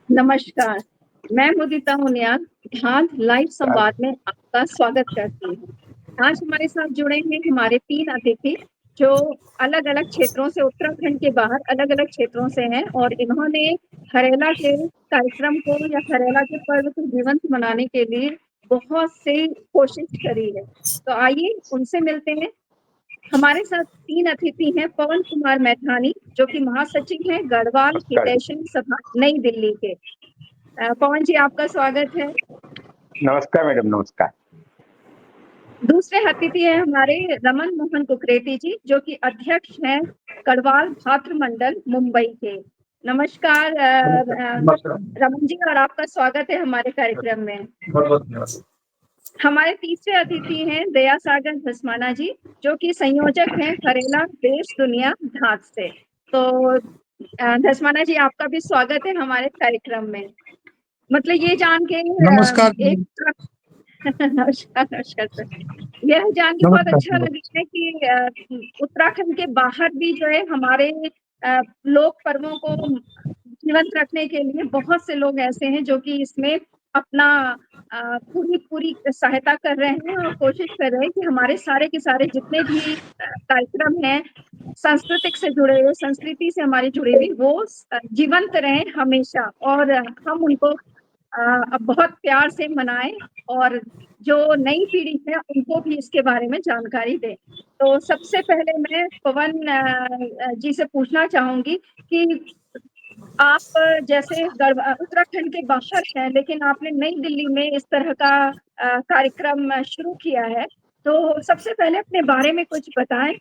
नमस्कार, मैं मुदिता मुनियाल ध्यान लाइव संवाद में आपका स्वागत करती हूँ। आज हमारे साथ जुड़े हैं हमारे 3 अतिथि जो अलग-अलग क्षेत्रों से उत्तराखंड के बाहर अलग-अलग क्षेत्रों से हैं और इन्होंने हरेला के कार्यक्रम को या हरेला के पर्व को जीवंत बनाने के लिए बहुत सी कोशिश करी है। तो आइए उनसे मिलते हैं। हमारे साथ 3 अतिथि हैं पवन कुमार मैठानी जो कि महासचिव हैं गढ़वाल नमस्कार हितैषी सभा नई दिल्ली के। पवन जी आपका स्वागत है। नमस्कार मैडम, नमस्कार। दूसरे अतिथि हैं हमारे रमन मोहन कुकरेती जी जो कि अध्यक्ष हैं गढ़वाल भातृ मंडल मुंबई के। नमस्कार नमस्कार। रमन जी और आपका स्वागत है हमारे कार्यक्रम में। बहुत बहुत धन्यवाद। हमारे तीसरे अतिथि हैं दया सागर धस्माना जी जो कि संयोजक हैं हरेला देश दुनिया ढांच से। तो धस्माना जी आपका भी स्वागत है हमारे कार्यक्रम में। मतलब ये जान के नमस्कार। नमस्कार नमस्कार सर। यह जान के बहुत अच्छा लगा है कि उत्तराखंड के बाहर भी जो है हमारे लोक पर्वों को जीवंत रखने के लिए बहुत से लोग ऐसे हैं जो कि इसमें अपना पूरी सहायता कर रहे हैं और कोशिश कर रहे हैं कि हमारे सारे के सारे जितने भी कार्यक्रम हैं सांस्कृतिक से जुड़े हुए, संस्कृति से हमारी जुड़ी हुई वो जीवंत रहें हमेशा और हम उनको बहुत प्यार से मनाएं और जो नई पीढ़ी है उनको भी इसके बारे में जानकारी दें। तो सबसे पहले मैं पवन जी से पूछना चाहूंगी कि आप जैसे उत्तराखंड के बाहर हैं लेकिन आपने नई दिल्ली में इस तरह का कार्यक्रम शुरू किया है, तो सबसे पहले अपने बारे में कुछ बताएं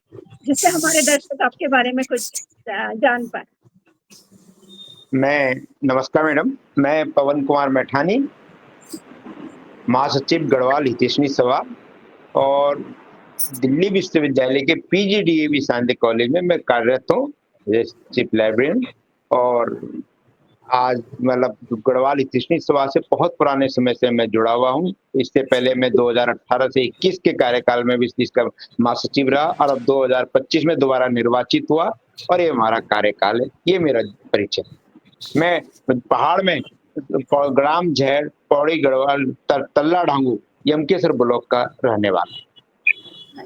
जिससे हमारे दर्शक आपके बारे में कुछ जान पाए। नमस्कार मैडम, मैं पवन कुमार मैठानी, महासचिव गढ़वाल हितैषी सभा और दिल्ली विश्वविद्यालय के पीजीडीएवी शांति कॉलेज में मैं कार्यरत हूँ चीफ लाइब्रेरियन। और आज मतलब गढ़वाल हितैषी सभा से बहुत पुराने समय से मैं जुड़ा हुआ हूँ। इससे पहले मैं 2018 से 21 के कार्यकाल में भी इसका महासचिव रहा और अब 2025 में दोबारा निर्वाचित हुआ और ये हमारा कार्यकाल है। ये मेरा परिचय। मैं पहाड़ में ग्राम झैड़ पौड़ी गढ़वाल तल्ला ढांगू यमकेश्वर ब्लॉक का रहने वाला।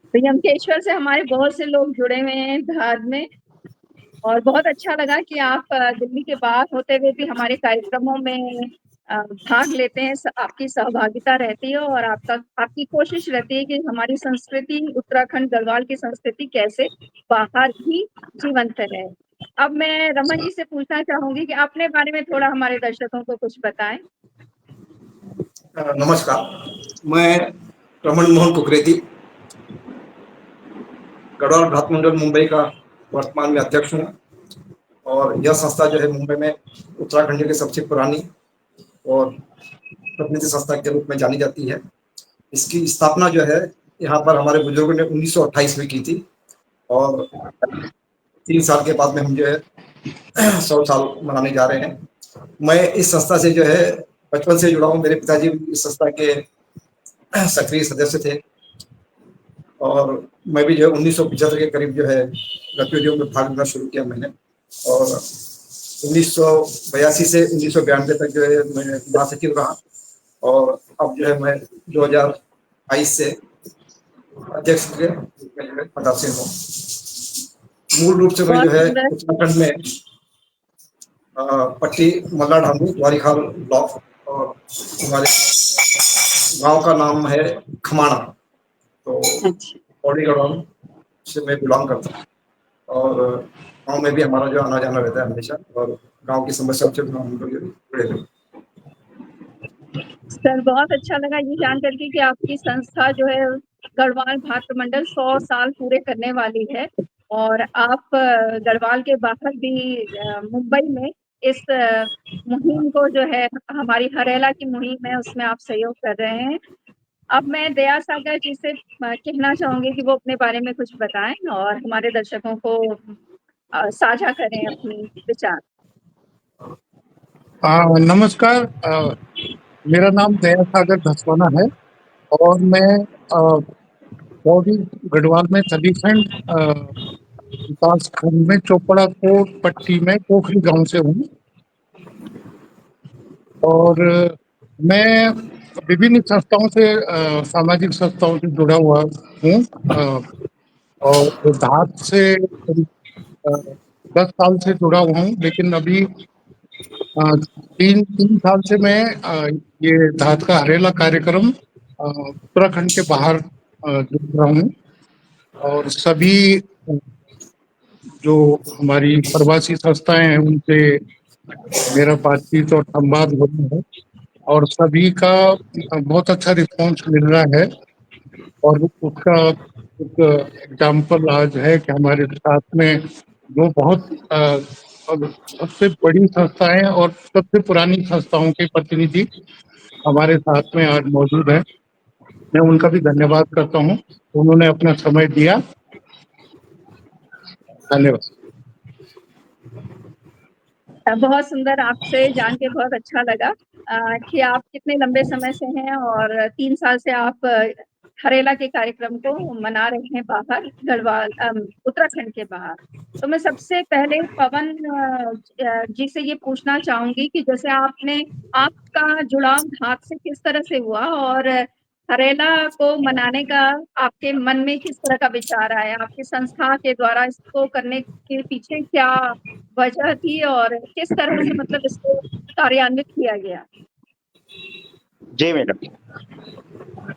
तो यमकेश्वर से हमारे बहुत से लोग जुड़े हुए हैं धार में और बहुत अच्छा लगा कि आप दिल्ली के बाहर होते हुए भी हमारे कार्यक्रमों में भाग लेते हैं। आपकी सहभागिता रहती है और आपकी कोशिश रहती है कि हमारी संस्कृति उत्तराखंड गढ़वाल की संस्कृति कैसे बाहर भी जीवंत रहे। अब मैं रमन जी से पूछना चाहूंगी कि अपने बारे में थोड़ा हमारे दर्शकों को कुछ बताएं। नमस्कार, मैं रमन मोहन कुकरेती गढ़वाल भातृ मंडल मुंबई का वर्तमान में अध्यक्ष हूँ और यह संस्था जो है मुंबई में उत्तराखंड की सबसे पुरानी और प्रतिनिधि संस्था के रूप में जानी जाती है। इसकी स्थापना जो है यहाँ पर हमारे बुजुर्गों ने 1928 में की थी और 3 साल के बाद में हम जो है 100 साल मनाने जा रहे हैं। मैं इस संस्था से जो है बचपन से जुड़ा हूँ। मेरे पिताजी इस संस्था के सक्रिय सदस्य थे और मैं भी जो है 1975 के करीब जो है गतिविधियों में भाग लेना शुरू किया मैंने और 1982 से 1992 तक जो है मैं महासचिव रहा और अब जो है मैं 2022 से अध्यक्ष के पदासीन हूँ। मूल रूप से मैं जो है उत्तराखंड में पट्टी मल्ला ढांगू द्वारिखाल ब्लॉक और हमारे गांव का नाम है खमाणा, तो पौड़ी गढ़वाल से मैं बिलोंग करता हूँ और गांव में भी हमारा जो आना जाना रहता है हमेशा और गांव की समस्याओं से हम लोग जुड़े हुए। सर बहुत अच्छा लगा ये जान करके कि आपकी संस्था जो है गढ़वाल भातृ मंडल 100 साल पूरे करने वाली है और आप गढ़वाल के बाहर भी मुंबई में इस मुहिम को जो है हमारी हरेला की मुहिम है उसमें आप सहयोग कर रहे हैं। अब मैं दया सागर जी से कहना चाहूंगी कि वो अपने बारे में कुछ बताएं और हमारे दर्शकों को साझा करें अपनी विचार। नमस्कार, मेरा नाम दया सागर धस्माना है और मैं पौड़ी गढ़वाल में सलीखंड विकास खंड में चोपड़ा कोट पट्टी में पोखरी गांव से हूँ और मैं विभिन्न संस्थाओं से सामाजिक संस्थाओं से जुड़ा हुआ हूँ और धात से करीब 10 साल से जुड़ा हुआ हूँ, लेकिन अभी 3 साल से मैं ये धात का हरेला कार्यक्रम उत्तराखंड के बाहर जुड़ रहा हूँ और सभी जो हमारी प्रवासी संस्थाएं हैं उनसे मेरा बातचीत और संवाद हो रहा है और सभी का बहुत अच्छा रिस्पॉन्स मिल रहा है। और उसका एक एग्जाम्पल आज है कि हमारे साथ में जो बहुत सबसे बड़ी संस्थाएं और सबसे पुरानी संस्थाओं के प्रतिनिधि हमारे साथ में आज मौजूद हैं। मैं उनका भी धन्यवाद करता हूं, उन्होंने अपना समय दिया। धन्यवाद। बहुत सुंदर, आपसे जान के बहुत अच्छा लगा कि आप कितने लंबे समय से हैं और 3 साल से आप हरेला के कार्यक्रम को मना रहे हैं बाहर गढ़वाल उत्तराखंड के बाहर। तो मैं सबसे पहले पवन जी से ये पूछना चाहूंगी कि जैसे आपका जुड़ाव धात से किस तरह से हुआ और हरेला को मनाने का आपके मन में किस तरह का विचार आया, आपकी संस्था के द्वारा इसको करने के पीछे क्या वजह थी और किस तरह से मतलब इसको कार्यान्वित किया गया? जी मैडम,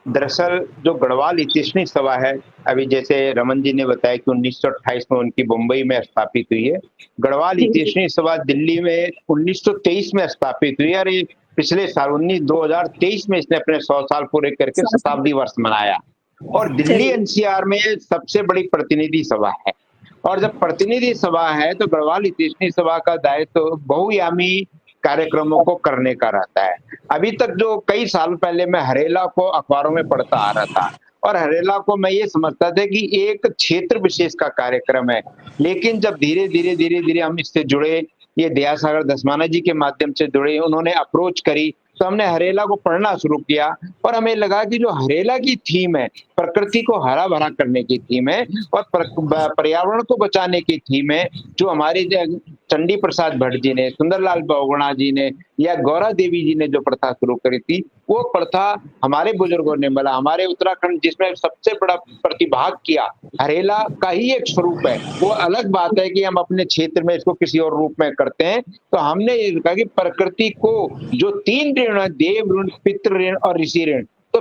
दरअसल जो गढ़वाल इतिश्री सभा है, अभी जैसे रमन जी ने बताया कि 1928 में उनकी मुंबई में स्थापित हुई है। गढ़वाल इतिश्री सभा दिल्ली में 1923 में स्थापित हुई है और ये पिछले साल 2023 में इसने अपने 100 साल पूरे करके शताब्दी वर्ष मनाया और दिल्ली एनसीआर में सबसे बड़ी प्रतिनिधि सभा है। और जब प्रतिनिधि सभा है तो गढ़वाल इतिश्री सभा का दायित्व तो बहुयामी कार्यक्रमों को करने का रहता है। अभी तक जो कई साल पहले मैं हरेला को अखबारों में पढ़ता आ रहा था और हरेला को मैं ये समझता था कि एक क्षेत्र विशेष का कार्यक्रम है, लेकिन जब धीरे धीरे हम इससे जुड़े, ये दयासागर धस्माना जी के माध्यम से जुड़े, उन्होंने अप्रोच करी तो हमने हरेला को पढ़ना शुरू किया और हमें लगा कि जो हरेला की थीम है प्रकृति को हरा भरा करने की थीम है और पर्यावरण को बचाने की थीम है, जो हमारे चंडी प्रसाद भट्ट जी ने, सुंदरलाल बहुगुणा जी ने या गौरा देवी जी ने जो प्रथा शुरू करी थी, वो प्रथा हमारे बुजुर्गों ने मिला, हमारे उत्तराखंड जिसमें सबसे बड़ा प्रतिभाग किया हरेला का ही एक स्वरूप है। वो अलग बात है कि हम अपने क्षेत्र में इसको किसी और रूप में करते हैं। तो हमने ये कहा कि प्रकृति को जो 3 ऋण है, देव ऋण, पितृ ऋण और ऋषि ऋण, तो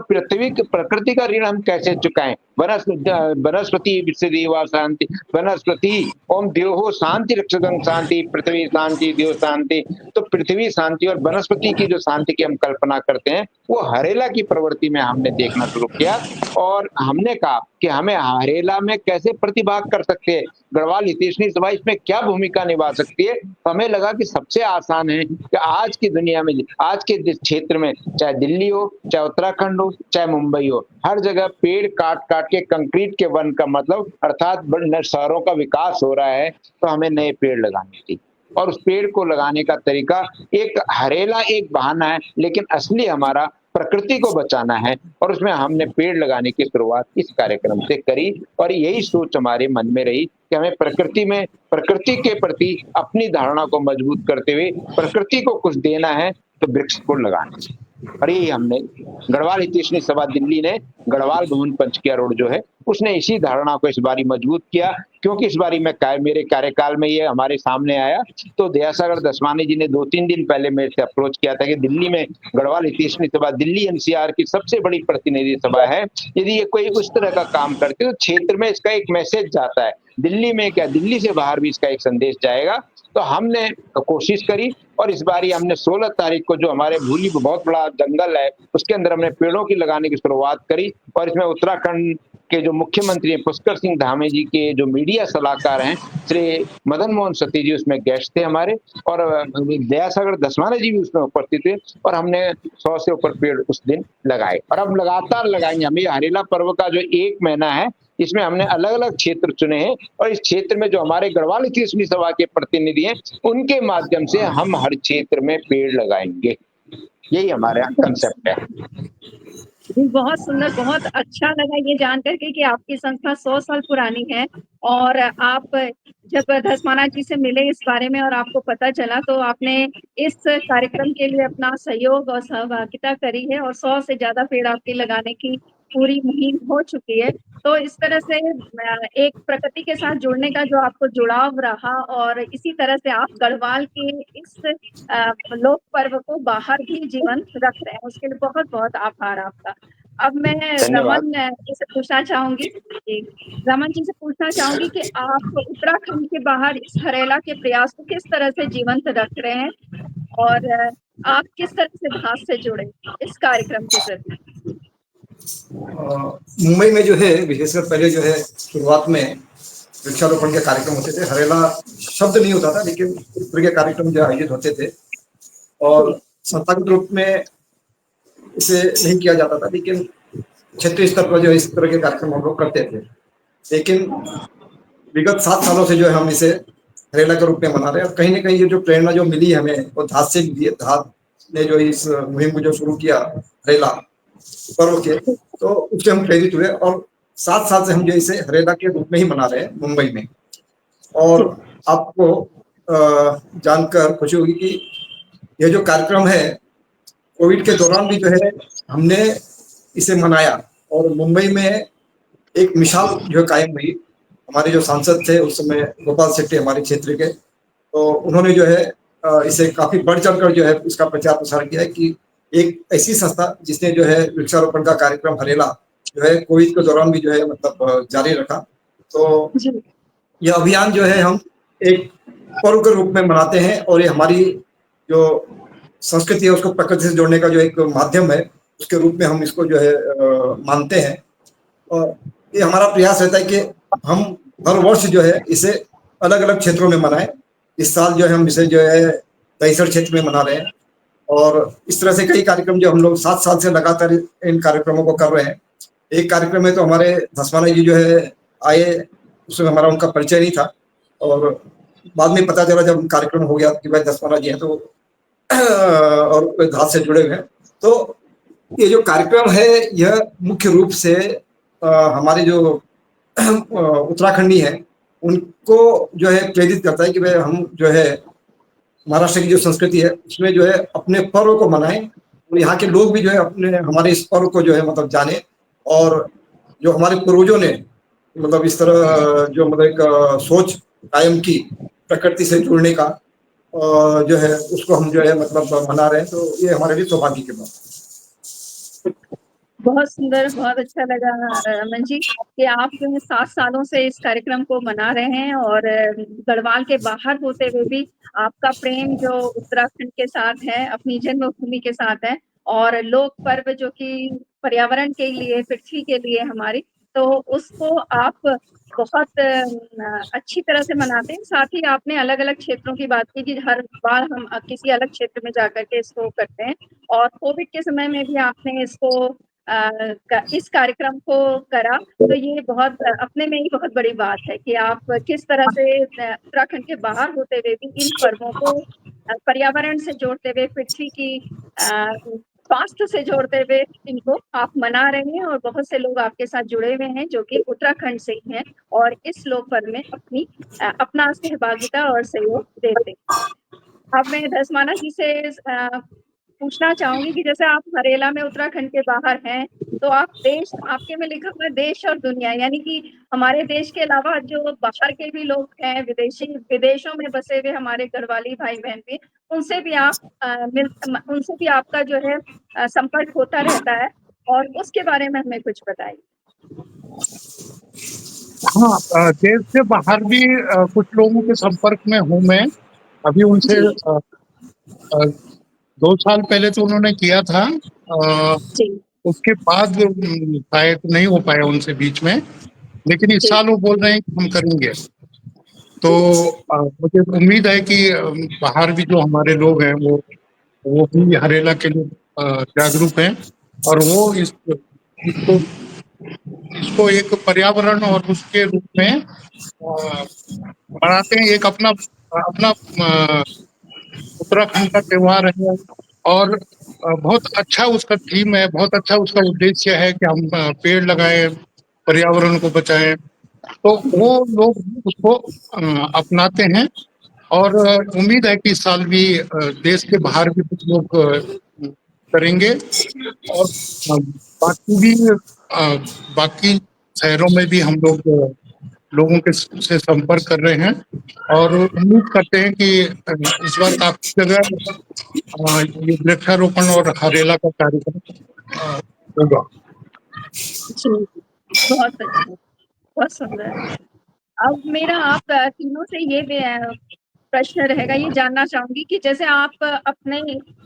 प्रकृति का ऋण हम कैसे चुकाएं? वनस्पति विश्वदेवा शांति, वनस्पति ओम देवो शांति रक्षकं शांति, पृथ्वी शांति देव शांति। तो पृथ्वी शांति और वनस्पति की जो शांति की हम कल्पना करते हैं वो हरेला की प्रवृत्ति में हमने देखना शुरू किया और हमने कहा कि हमें हरेला में कैसे प्रतिभाग कर सकते हैं, गढ़वाल हितैषणी सभा इसमें क्या भूमिका निभा सकती है। तो हमें लगा कि सबसे आसान है कि आज की दुनिया में, आज के क्षेत्र में, चाहे दिल्ली हो, चाहे उत्तराखंड हो, चाहे मुंबई हो, हर जगह पेड़ काट काट के कंक्रीट के वन का मतलब अर्थात शहरों का विकास हो रहा है। तो हमें नए पेड़ लगाने थी और उस पेड़ को लगाने का तरीका, एक हरेला एक बहाना है, लेकिन असली हमारा प्रकृति को बचाना है और उसमें हमने पेड़ लगाने की शुरुआत इस कार्यक्रम से करी और यही सोच हमारे मन में रही कि हमें प्रकृति के प्रति अपनी धारणा को मजबूत करते हुए प्रकृति को कुछ देना है तो वृक्ष को लगाना है। और ये हमने गढ़वाल हितैषणी सभा दिल्ली ने गढ़वाल भवन पंचकिया रोड जो है उसने इसी धारणा को इस बारी मजबूत किया, क्योंकि इस बारी में मेरे कार्यकाल में ये हमारे सामने आया। तो दयासागर धस्माना जी ने 2-3 दिन पहले मेरे से अप्रोच किया था कि दिल्ली में गढ़वाल हितैषणी सभा दिल्ली एनसीआर की सबसे बड़ी प्रतिनिधि सभा है, यदि ये कोई उस तरह का काम करते तो क्षेत्र में इसका एक मैसेज जाता है, दिल्ली में क्या दिल्ली से बाहर भी इसका एक संदेश जाएगा। तो हमने कोशिश करी और इस बारी हमने 16 तारीख को जो हमारे भूली बहुत बड़ा जंगल है उसके अंदर हमने पेड़ों की लगाने की शुरुआत करी और इसमें उत्तराखंड के जो मुख्यमंत्री हैं पुष्कर सिंह धामी जी के जो मीडिया सलाहकार हैं श्री मदन मोहन सती जी उसमें गेस्ट थे हमारे और दयासागर धस्माना जी भी उसमें उपस्थित थे और हमने 100 से ऊपर पेड़ उस दिन लगाए और अब लगातार लगाएंगे। हमें हरेला पर्व का जो 1 महीना है इसमें हमने अलग अलग क्षेत्र चुने हैं और इस क्षेत्र में जो हमारे गढ़वाल हितैषणी सभा के प्रतिनिधि हैं उनके माध्यम से हम हर क्षेत्र में पेड़ लगाएंगे, यही हमारा कंसेप्ट है। जी, बहुत सुंदर, बहुत अच्छा लगा ये जान कर के कि आपकी संस्था 100 साल पुरानी है और आप जब धसमाना जी से मिले इस बारे में और आपको पता चला तो आपने इस कार्यक्रम के लिए अपना सहयोग और सहभागिता करी है और 100 से ज़्यादा पेड़ आपके लगाने की पूरी मुहिम हो चुकी है। तो इस तरह से एक प्रकृति के साथ जुड़ने का जो आपको जुड़ाव रहा और इसी तरह से आप गढ़वाल के इस लोक पर्व को बाहर भी जीवंत रख रहे हैं, उसके लिए बहुत-बहुत आभार आपका। अब मैं धन्यवाद। रमन जी से पूछना चाहूँगी जी, रमन जी से पूछना चाहूँगी कि आप उत्तराखंड के बाहर इस हरेला के प्रयास को किस तरह से जीवंत रख रहे हैं और आप किस तरह से घास से जुड़े इस कार्यक्रम के प्रति? मुंबई में जो है विशेषकर पहले जो है शुरुआत में वृक्षारोपण के कार्यक्रम होते थे। हरेला शब्द नहीं होता था, लेकिन इस तरह के कार्यक्रम जो आयोजित होते थे और संस्थागत रूप में इसे नहीं किया जाता था, लेकिन क्षेत्रीय स्तर पर जो इस तरह के कार्यक्रम हम लोग करते थे। लेकिन विगत 7 सालों से जो है हम इसे हरेला के रूप में मना रहे हैं और कहीं ना कहीं ये जो प्रेरणा जो मिली हमें वो धात से मिली है। धात ने जो इस मुहिम को जो शुरू किया हरेला पर्व के, तो उससे हम प्रेरित हुए और 7 साल से हम जो इसे हरेला के रूप में ही मना रहे हैं मुंबई में। और आपको जानकर खुशी होगी कि यह जो कार्यक्रम है कोविड के दौरान भी जो है हमने इसे मनाया और मुंबई में एक मिसाल जो कायम हुई। हमारे जो सांसद थे उस समय गोपाल शेट्टी हमारे क्षेत्र के, तो उन्होंने जो है इसे काफी बढ़ चढ़कर जो है इसका प्रचार प्रसार किया है कि एक ऐसी संस्था जिसने जो है वृक्षारोपण का कार्यक्रम हरेला जो है कोविड के दौरान भी जो है मतलब जारी रखा। तो यह अभियान जो है हम एक पर्व के रूप में मनाते हैं और ये हमारी जो संस्कृति है उसको प्रकृति से जोड़ने का जो एक माध्यम है उसके रूप में हम इसको जो है मानते हैं। और ये हमारा प्रयास रहता है कि हम हर वर्ष जो है इसे अलग अलग क्षेत्रों में मनाएं। इस साल जो है हम इसे जो है 63 क्षेत्र में मना रहे हैं और इस तरह से कई कार्यक्रम जो हम लोग 7 साल से लगातार इन कार्यक्रमों को कर रहे हैं। एक कार्यक्रम में तो हमारे धसमाना जी जो है आए, उसमें हमारा उनका परिचय नहीं था और बाद में पता चला जब कार्यक्रम हो गया कि भाई धसमाना जी हैं तो और घास से जुड़े हुए हैं। तो ये जो कार्यक्रम है यह मुख्य रूप से हमारे जो उत्तराखंडी हैं उनको जो है प्रेरित करता है कि भाई हम जो है महाराष्ट्र की जो संस्कृति है उसमें जो है अपने पर्व को मनाएं और यहाँ के लोग भी जो है अपने हमारे इस पर्व को जो है मतलब जाने और जो हमारे पूर्वजों ने मतलब इस तरह जो मतलब एक सोच कायम की प्रकृति से जुड़ने का जो है उसको हम जो है मतलब मना रहे हैं। तो ये हमारे लिए सौभाग्य की बात है। बहुत सुंदर, बहुत अच्छा लगा रमन जी कि आप जो है 7 सालों से इस कार्यक्रम को मना रहे हैं और गढ़वाल के बाहर होते हुए भी आपका प्रेम जो उत्तराखंड के साथ है, अपनी जन्मभूमि के साथ है और लोक पर्व जो कि पर्यावरण के लिए, पृथ्वी के लिए हमारी, तो उसको आप बहुत अच्छी तरह से मनाते हैं। साथ ही आपने अलग-अलग क्षेत्रों की बात की कि हर बार हम किसी अलग क्षेत्र में जाकर के इसको करते हैं और कोविड के समय में भी आपने इसको इस कार्यक्रम को करा, तो ये बहुत अपने में ही बहुत बड़ी बात है कि आप किस तरह से उत्तराखंड के बाहर होते हुए भी इन पर्वों को पर्यावरण से जोड़ते हुए, पृथ्वी की स्वास्थ्य से जोड़ते हुए इनको आप मना रहे हैं और बहुत से लोग आपके साथ जुड़े हुए हैं जो कि उत्तराखंड से ही हैं और इस लोक पर्व में अपना सहभागिता और सहयोग देते हैं। अब मैं धसमाना जी से पूछना चाहूंगी कि जैसे आप हरेला में उत्तराखंड के बाहर हैं, तो आप देश, आपके में लिखा हुआ है देश और दुनिया, यानी कि हमारे देश के अलावा जो बाहर के भी लोग हैं, विदेशों में बसे हुए हमारे गढ़वाली भाई बहन भी, उनसे भी उनसे भी आपका जो है संपर्क होता रहता है और उसके बारे में हमें कुछ बताइए। हाँ, देश से बाहर भी कुछ लोगों के संपर्क में हूँ मैं। अभी उनसे 2 साल पहले तो उन्होंने किया था, उसके बाद शायद नहीं हो पाया उनसे बीच में, लेकिन इस साल वो बोल रहे हैं कि हम करेंगे। तो मुझे उम्मीद है कि बाहर भी जो हमारे लोग हैं वो भी हरेला के लिए जागरूक हैं और वो इसको एक पर्यावरण और उसके रूप में मनाते हैं। एक अपना उत्तराखंड का त्योहार है और बहुत अच्छा उसका थीम है, बहुत अच्छा उसका उद्देश्य है कि हम पेड़ लगाएं, पर्यावरण को बचाएं। तो वो लोग उसको अपनाते हैं और उम्मीद है कि इस साल भी देश के बाहर भी कुछ लोग करेंगे और बाकी भी बाकी शहरों में भी हम लोग लोगों के से संपर्क कर रहे हैं और उम्मीद करते हैं कि इस बार काफी जगह ये वृक्षारोपण और हरेला का कार्यक्रम होगा। जी, बहुत अच्छा, बहुत सुंदर। अब मेरा आप तीनों से ये प्रश्न रहेगा, ये जानना चाहूंगी कि जैसे आप अपने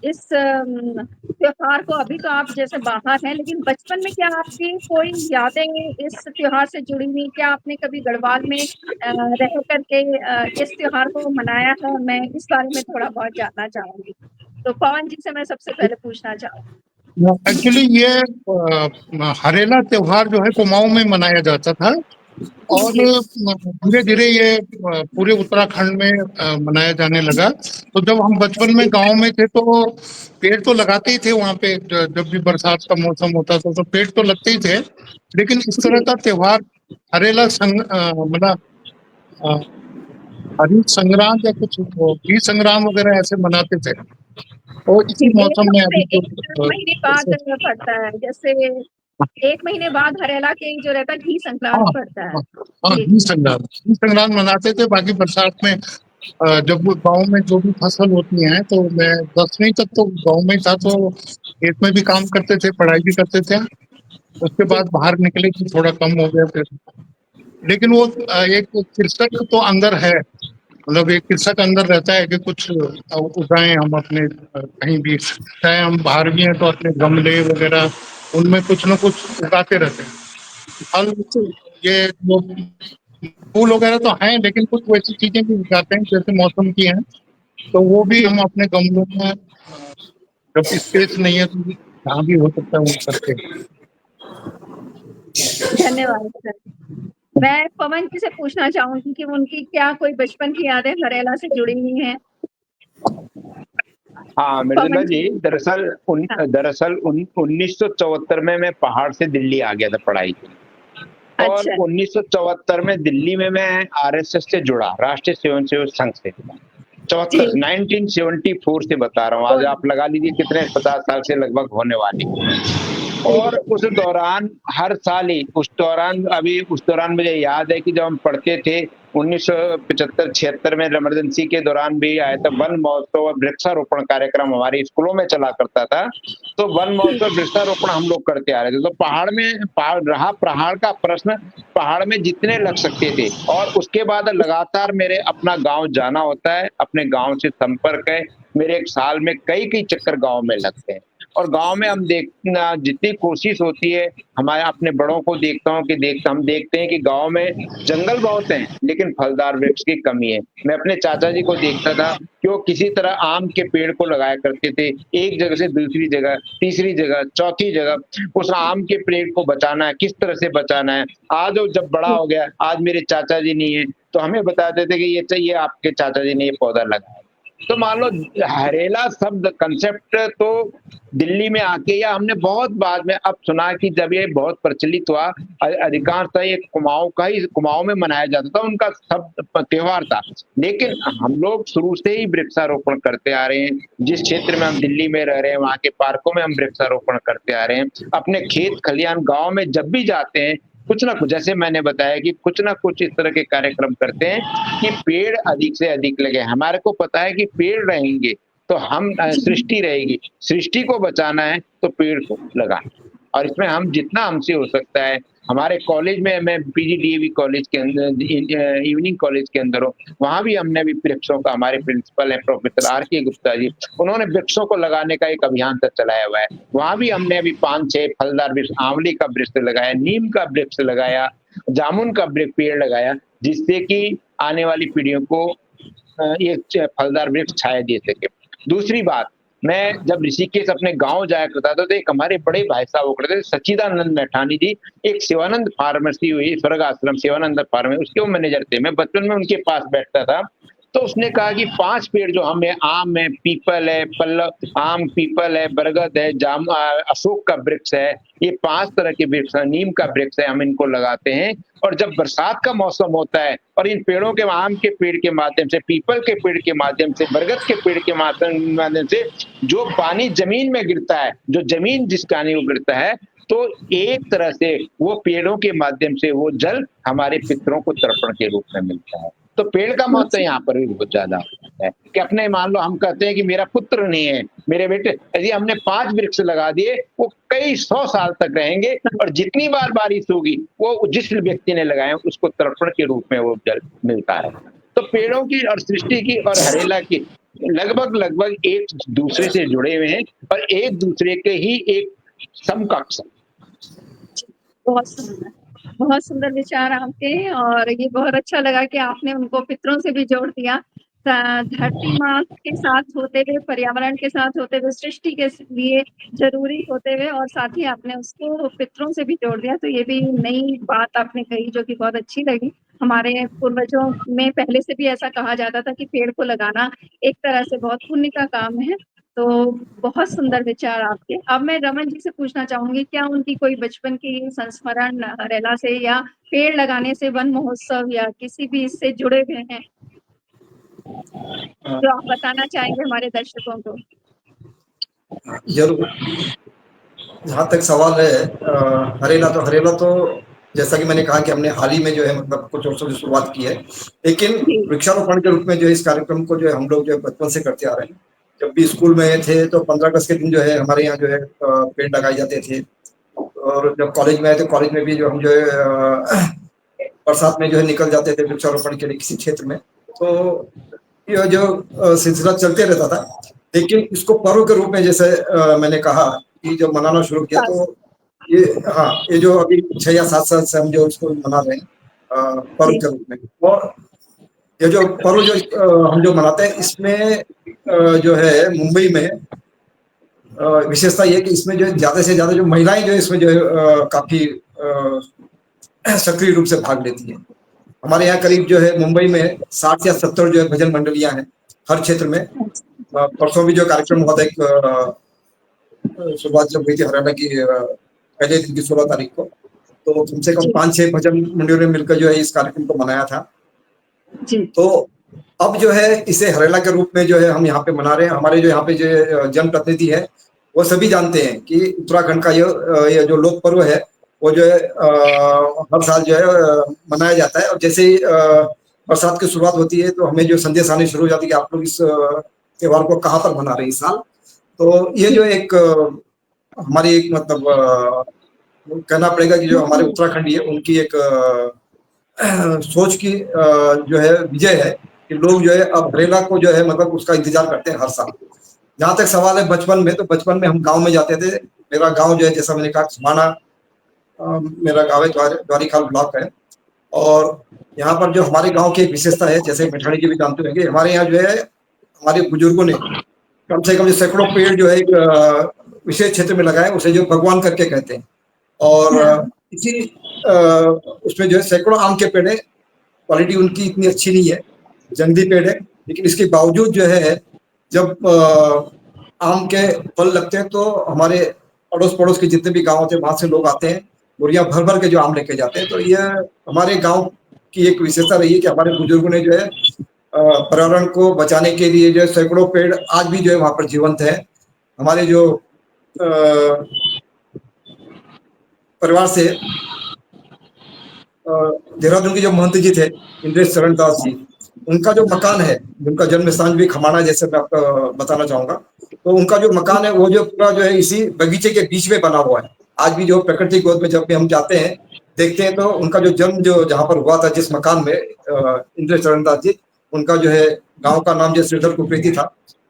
इस त्योहार को, अभी तो आप जैसे बाहर हैं, लेकिन बचपन में क्या आपकी कोई यादें इस त्योहार से जुड़ी हुई? क्या आपने कभी गढ़वाल में रह करके इस त्योहार को मनाया है? मैं इस बारे में थोड़ा बहुत जानना चाहूंगी। तो पवन जी से मैं सबसे पहले पूछना चाहूंगी। एक्चुअली ये हरेला त्योहार जो है कुमाऊं में मनाया जाता था और धीरे धीरे ये पूरे उत्तराखंड में मनाया जाने लगा। तो जब हम बचपन में गांव में थे तो पेड़ तो लगाते ही थे वहां पे, जब भी बरसात का मौसम होता था तो पेड़ तो लगते ही थे, लेकिन इस तरह का त्योहार हरेला मतलब हरित संग्राम या कुछ वीर संग्राम वगैरह ऐसे मनाते थे। तो इसी मौसम में अभी एक महीने बाद पड़ता है, जैसे 1 महीने बाद हरेला के जो रहता है घी संक्रांत पड़ता है। हाँ, घी संक्रांत मनाते थे। बाकी बरसात में जब गांव में जो भी फसल होती है, तो मैं 10वीं तक तो गांव में था, तो खेत में भी काम करते थे, पढ़ाई भी करते थे। उसके बाद बाहर निकले तो थोड़ा कम हो गया फिर, लेकिन वो एक कृषक तो अंदर है, मतलब एक कृषक अंदर रहता है कि कुछ उगाएं हम अपने कहीं भी, चाहे हम बाहर भी हैं तो अपने गमले वगैरह उनमें कुछ न कुछ उगाते रहते हैं। फल ये जो फूल वगैरह तो हैं, लेकिन कुछ वैसी चीजें भी उगाते हैं जैसे मौसम की हैं, तो वो भी हम अपने गमलों में, जब स्पेस नहीं है तो जहाँ भी हो सकता है वो करते हैं। धन्यवाद सर। मैं पवन जी से पूछना चाहूंगी कि उनकी क्या कोई बचपन की यादें हरेला से जुड़ी हुई हैं? हाँ मृदुला जी, दरअसल 1974 में मैं पहाड़ से दिल्ली आ गया था पढ़ाई के लिए। और अच्छा। 1974 में दिल्ली में मैं आरएसएस से जुड़ा, राष्ट्रीय स्वयंसेवक संघ से। 1974 से बता रहा हूँ, आज आप लगा लीजिए कितने 50 साल से लगभग होने वाली। और उस दौरान हर साल ही उस दौरान मुझे याद है कि जब हम पढ़ते थे 1975-76 में इमरजेंसी के दौरान भी आया था वन महोत्सव और वृक्षारोपण कार्यक्रम हमारे स्कूलों में चला करता था। तो वन महोत्सव वृक्षारोपण हम लोग करते आ रहे थे। तो पहाड़ का प्रश्न, पहाड़ में जितने लग सकते थे। और उसके बाद लगातार मेरे अपना गांव जाना होता है, अपने गांव से संपर्क है मेरे। एक साल में कई चक्कर गांव में लगते हैं और गांव में हम देखना जितनी कोशिश होती है, हमारे अपने बड़ों को देखता हूँ कि हम देखते हैं कि गांव में जंगल बहुत हैं लेकिन फलदार वृक्ष की कमी है। मैं अपने चाचा जी को देखता था कि वो किसी तरह आम के पेड़ को लगाया करते थे, एक जगह से दूसरी जगह, तीसरी जगह, चौथी जगह। उस आम के पेड़ को बचाना है, किस तरह से बचाना है। आज वो जब बड़ा हो गया, आज मेरे चाचा जी नहीं है, तो हमें बताते थे कि ये चाहिए आपके चाचा जी ने ये पौधा लगाया। तो मान लो हरेला शब्द कंसेप्ट तो दिल्ली में आके, या हमने बहुत बाद में अब सुना कि जब ये बहुत प्रचलित हुआ, अधिकांशतः ये कुमाऊं में मनाया जाता था, उनका शब्द त्योहार था। लेकिन हम लोग शुरू से ही वृक्षारोपण करते आ रहे हैं। जिस क्षेत्र में हम दिल्ली में रह रहे हैं वहां के पार्कों में हम वृक्षारोपण करते आ रहे हैं। अपने खेत खलिहान गांव में जब भी जाते हैं, कुछ ना कुछ, जैसे मैंने बताया कि कुछ ना कुछ इस तरह के कार्यक्रम करते हैं कि पेड़ अधिक से अधिक लगे। हमारे को पता है कि पेड़ रहेंगे तो हम सृष्टि रहेगी, सृष्टि को बचाना है तो पेड़ को लगाना। और इसमें हम जितना हमसे हो सकता है, हमारे कॉलेज में, मैं पीजीडीएवी कॉलेज के अंदर, इवनिंग कॉलेज के अंदर हूँ, वहां भी हमने भी वृक्षों का, हमारे प्रिंसिपल है प्रोफेसर आर.के. गुप्ता जी, उन्होंने वृक्षों को लगाने का एक अभियान तक चलाया हुआ है। वहां भी हमने अभी 5-6 फलदार वृक्ष, आंवले का वृक्ष लगाया, नीम का वृक्ष लगाया, जामुन का पेड़ लगाया, जिससे कि आने वाली पीढ़ियों को ये फलदार वृक्ष छाया दे सके। दूसरी बात, मैं जब ऋषिकेश अपने गांव जाया करता था तो एक हमारे बड़े भाई साहब वो करते थे, सच्चिदानंद मैठानी जी, एक शिवानंद फार्मेसी हुई, स्वर्ग आश्रम शिवानंद फार्मेसी, उसके वो मैनेजर थे। मैं बचपन में उनके पास बैठता था तो उसने कहा कि 5 पेड़ जो हमें, आम है, पीपल है, पल्लव आम, पीपल है, बरगद है, अशोक का वृक्ष है, ये 5 तरह के वृक्ष है, नीम का वृक्ष है, हम इनको लगाते हैं। और जब बरसात का मौसम होता है और इन पेड़ों के, आम के पेड़ के माध्यम से, पीपल के पेड़ के माध्यम से, बरगद के पेड़ के माध्यम से जो पानी जमीन में गिरता है, जो जमीन जिस पानी को गिरता है, तो एक तरह से वो पेड़ों के माध्यम से वो जल हमारे पितरों को तर्पण के रूप में मिलता है। तो पेड़ का महत्व यहाँ पर भी बहुत ज्यादा है कि अपने, मान लो हम कहते हैं कि मेरा पुत्र नहीं है, मेरे बेटे, यदि हमने 5 वृक्ष लगा दिए, वो कई 100 साल तक रहेंगे और जितनी बार बारिश होगी वो जिस व्यक्ति ने लगाए उसको तर्पण के रूप में वो जल मिलता है। तो पेड़ों की और सृष्टि की और हरेला की लगभग एक दूसरे से जुड़े हुए हैं और एक दूसरे के ही एक समकक्ष। बहुत सुंदर विचार आपके, और ये बहुत अच्छा लगा कि आपने उनको पितरों से भी जोड़ दिया। धरती माँ के साथ होते हुए, पर्यावरण के साथ होते हुए, सृष्टि के लिए जरूरी होते हुए, और साथ ही आपने उसको पितरों से भी जोड़ दिया। तो ये भी नई बात आपने कही जो कि बहुत अच्छी लगी। हमारे पूर्वजों में पहले से भी ऐसा कहा जाता था कि पेड़ को लगाना एक तरह से बहुत पुण्य का काम है। तो बहुत सुंदर विचार आपके। अब मैं रमन जी से पूछना चाहूंगी, क्या उनकी कोई बचपन की संस्मरण हरेला से या पेड़ लगाने से, वन महोत्सव या किसी भी इससे जुड़े हुए हैं जो आप बताना चाहेंगे हमारे दर्शकों को? जरूर। जहाँ तक सवाल है हरेला तो जैसा कि मैंने कहा कि हमने हाल ही में जो है मतलब कुछ वर्षों की शुरुआत की है, लेकिन वृक्षारोपण के रूप में जो है इस कार्यक्रम को जो है हम लोग जो है बचपन से करते आ रहे हैं। जब भी स्कूल में थे तो 15 अगस्त के दिन जो है हमारे यहाँ जो है पेड़ लगाए जाते थे, और जब कॉलेज में आए तो कॉलेज में भी जो हम जो है बरसात में जो है निकल जाते थे वृक्षारोपण के लिए किसी क्षेत्र में। तो ये जो सिलसिला चलते रहता था, लेकिन इसको पर्व के रूप में जैसे मैंने कहा कि जब मनाना शुरू किया तो ये जो अभी 6 या 7 साल से हम जो इसको मना रहे हैं पर्व के रूप में। और ये जो पर्व जो हम जो मनाते हैं इसमें जो है मुंबई में विशेषता ये कि इसमें जो ज्यादा से ज्यादा जो महिलाएं जो इसमें जो है काफी सक्रिय रूप से भाग लेती है। हमारे यहाँ करीब जो है मुंबई में 60 या 70 जो है भजन मंडलियां हैं हर क्षेत्र में। परसों भी जो कार्यक्रम हुआ था, एक शुरुआत जब हुई थी हरियाणा की पहले दिन की 16 तारीख को, तो कम से कम 5-6 भजन मंडलियों ने मिलकर जो है इस कार्यक्रम को मनाया था। तो अब जो है इसे हरेला के रूप में जो है हम यहाँ पे मना रहे हैं। हमारे जो यहाँ पे जो जनप्रतिनिधि है वो सभी जानते हैं कि उत्तराखंड का ये जो लोक पर्व है वो जो है हर साल जो है मनाया जाता है। और जैसे ही बरसात की शुरुआत होती है तो हमें जो संदेश आने शुरू हो जाती है कि आप लोग इस त्योहार को कहाँ पर मना रहे हैं इस साल। तो ये जो एक हमारी एक मतलब कहना पड़ेगा कि जो हमारे उत्तराखंडी है उनकी एक सोच की जो है विजय है कि लोग जो है अब हरेला को जो है मतलब उसका इंतजार करते हैं हर साल। जहाँ तक सवाल है बचपन में, तो बचपन में हम गांव में जाते थे। मेरा गांव जो है जैसा मैंने कहा समाना मेरा गांव है, द्वारीखाल ब्लॉक है। और यहाँ पर जो हमारे गांव की एक विशेषता है, जैसे मिठाड़ी जी भी जानते होंगे, हमारे यहाँ जो है हमारे बुजुर्गों ने कम से कम सैकड़ों पेड़ जो है एक विशेष क्षेत्र में लगाए, उसे जो भगवान करके कहते हैं। और इसी उसमें जो है सैकड़ों आम के पेड़ है। क्वालिटी उनकी इतनी अच्छी नहीं है, जंगली पेड़ है, लेकिन इसके बावजूद जो है जब आम के फल लगते हैं तो हमारे अड़ोस पड़ोस के जितने भी गांव होते हैं वहां से लोग आते हैं, बोरियां भर भर के जो आम लेके जाते हैं। तो ये हमारे गांव की एक विशेषता रही है कि हमारे बुजुर्गों ने जो है पर्यावरण को बचाने के लिए जो है सैकड़ों पेड़ आज भी जो है वहां पर जीवंत है। हमारे जो परिवार से देहरादून के जो महंत जी थे इंद्रेश चरण दास जी, उनका जो मकान है, उनका जन्म स्थान भी खमाना, जैसे मैं आपको बताना चाहूंगा। तो उनका जो मकान है वो जो पूरा जो है इसी बगीचे के बीच में बना हुआ है। आज भी जो प्रकृति गोद में जब भी हम जाते हैं देखते हैं तो उनका जो जन्म जो जहाँ पर हुआ था जिस मकान में इंद्रेश चरण दास जी, उनका जो है गाँव का नाम जो श्रीधर कुप्रीति था।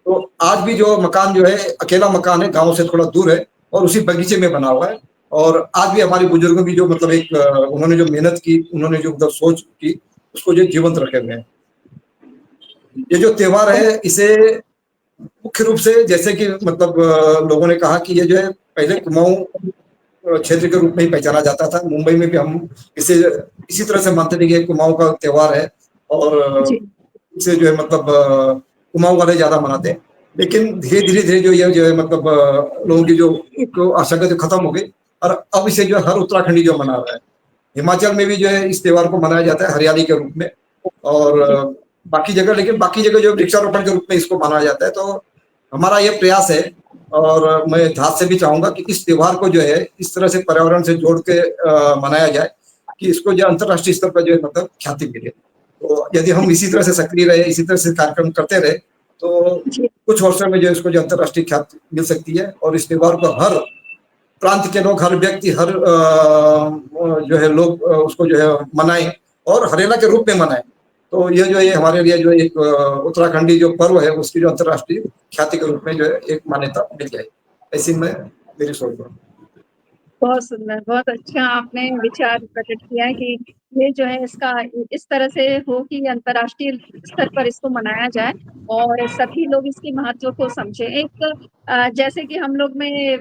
तो आज भी जो मकान जो है अकेला मकान है, गाँव से थोड़ा दूर है और उसी बगीचे में बना हुआ है। और आज भी हमारे बुजुर्गों की जो मतलब एक उन्होंने जो मेहनत की, उन्होंने जो मतलब सोच की, उसको जो जीवंत रखे हुए हैं। ये जो त्योहार है इसे मुख्य रूप से जैसे कि मतलब लोगों ने कहा कि ये जो है पहले कुमाऊं क्षेत्र के रूप में ही पहचाना जाता था। मुंबई में भी हम इसे इसी तरह से मानते थे कि कुमाऊं का त्योहार है। और इसे जो है मतलब कुमाऊं वाले ज्यादा मनाते हैं। लेकिन धीरे धीरे जो ये जो है मतलब लोगों की जो एक आशंका जो खत्म हो गई, और अब इसे जो है हर उत्तराखंडी जो मना रहा है। हिमाचल में भी जो है इस त्योहार को मनाया जाता है हरियाली के रूप में, और बाकी जगह, लेकिन बाकी जगह जो वृक्षारोपण के रूप में इसको मनाया जाता है। तो हमारा ये प्रयास है, और मैं धात से भी चाहूंगा कि इस त्योहार को जो है इस तरह से पर्यावरण से जोड़ के मनाया जाए कि इसको जो अंतर्राष्ट्रीय स्तर पर जो है मतलब ख्याति मिले। तो यदि हम इसी तरह से सक्रिय रहे, इसी तरह से कार्यक्रम करते रहे, तो कुछ वर्षों में जो इसको जो अंतर्राष्ट्रीय ख्याति मिल सकती है, और इस त्योहार को हर प्रांत के लोग, हर व्यक्ति, हर जो है लोग उसको जो है मनाएं और हरेला के रूप में मनाएं। तो ये जो है हमारे लिए जो एक उत्तराखंडी जो पर्व है उसकी जो अंतर्राष्ट्रीय ख्याति के रूप में जो है एक मान्यता मिल जाए, ऐसी मैं मेरी सोच है। बहुत सुंदर, बहुत अच्छा आपने विचार प्रकट किया है कि ये जो है इसका इस तरह से हो कि अंतर्राष्ट्रीय स्तर पर इसको मनाया जाए और सभी लोग इसके महत्व को समझे। एक जैसे कि हम लोग में